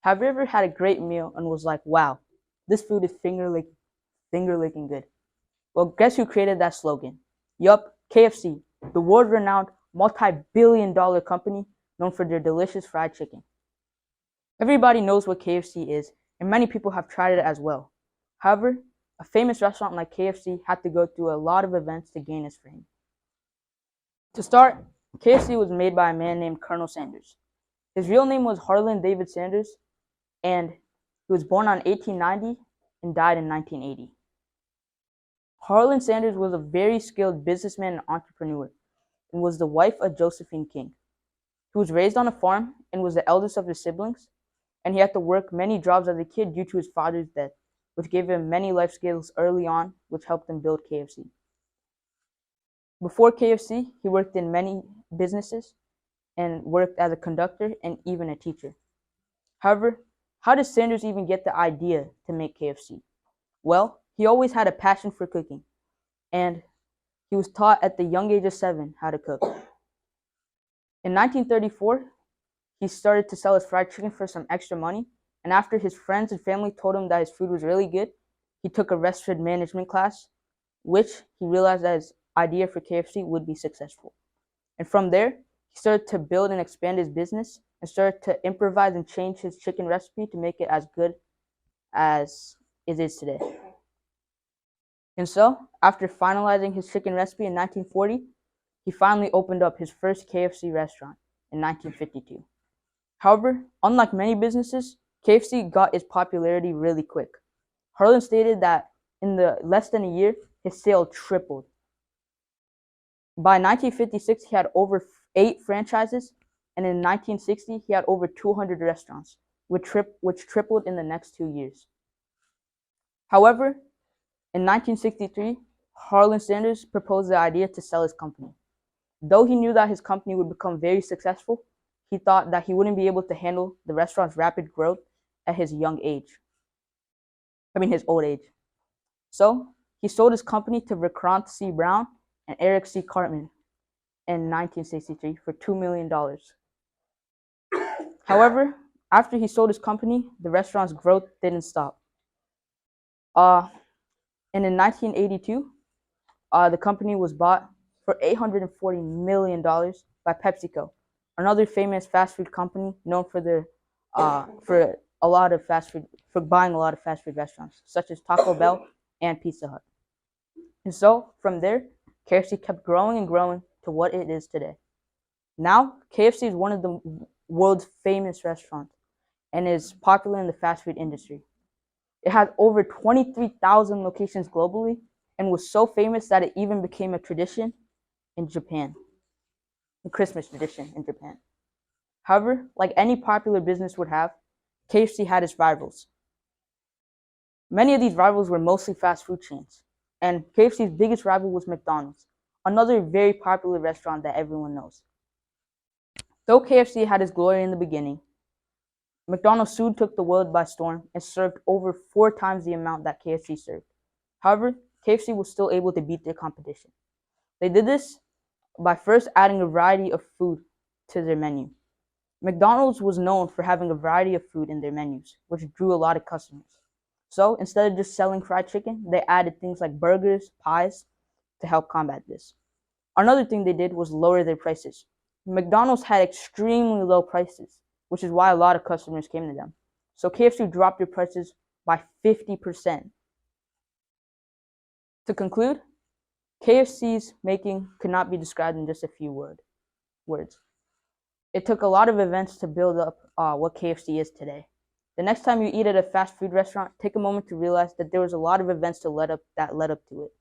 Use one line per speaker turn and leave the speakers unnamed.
Have you ever had a great meal and was like, wow, this food is finger licking good? Well, guess who created that slogan? Yup, KFC, the world renowned multi-billion-dollar company known for their delicious fried chicken. Everybody knows what KFC is, and many people have tried it as well. However, a famous restaurant like KFC had to go through a lot of events to gain its fame. To start, KFC was made by a man named Colonel Sanders. His real name was Harlan David Sanders, and he was born on 1890 and died in 1980. Harlan Sanders was a very skilled businessman and entrepreneur and was the wife of Josephine King. He was raised on a farm and was the eldest of his siblings, and he had to work many jobs as a kid due to his father's death, which gave him many life skills early on, which helped him build KFC. Before KFC, he worked in many businesses and worked as a conductor and even a teacher. However, how did Sanders even get the idea to make KFC? Well, he always had a passion for cooking, and he was taught at the young age of 7 how to cook. In 1934, he started to sell his fried chicken for some extra money, and after his friends and family told him that his food was really good, he took a restaurant management class, which he realized that his idea for KFC would be successful. And from there, he started to build and expand his business and started to improvise and change his chicken recipe to make it as good as it is today. And so, after finalizing his chicken recipe in 1940, he finally opened up his first KFC restaurant in 1952. However, unlike many businesses, KFC got its popularity really quick. Harlan stated that in the less than a year, his sale tripled. By 1956, he had over 8 franchises, and in 1960, he had over 200 restaurants, which tripled in the next 2 years. However, in 1963, Harlan Sanders proposed the idea to sell his company. Though he knew that his company would become very successful, he thought that he wouldn't be able to handle the restaurant's rapid growth at his old age. So, he sold his company to Vikrant C. Brown and Eric C. Cartman in 1963 for $2 million. However, after he sold his company, the restaurant's growth didn't stop. And in 1982, the company was bought for $840 million by PepsiCo, another famous fast food company known for buying a lot of fast food restaurants, such as Taco Bell and Pizza Hut. And so, from there, KFC kept growing and growing to what it is today. Now, KFC is one of the world's famous restaurants and is popular in the fast food industry. It has over 23,000 locations globally and was so famous that it even became a tradition in Japan, a Christmas tradition in Japan. However, like any popular business would have, KFC had its rivals. Many of these rivals were mostly fast food chains, and KFC's biggest rival was McDonald's, another very popular restaurant that everyone knows. Though KFC had its glory in the beginning, McDonald's soon took the world by storm and served over 4 times the amount that KFC served. However, KFC was still able to beat their competition. They did this by first adding a variety of food to their menu. McDonald's was known for having a variety of food in their menus, which drew a lot of customers. So instead of just selling fried chicken, they added things like burgers, pies to help combat this. Another thing they did was lower their prices. McDonald's had extremely low prices, which is why a lot of customers came to them. So KFC dropped their prices by 50%. To conclude, KFC's making could not be described in just a few words. It took a lot of events to build up what KFC is today. The next time you eat at a fast food restaurant, take a moment to realize that there was a lot of events that led up to it.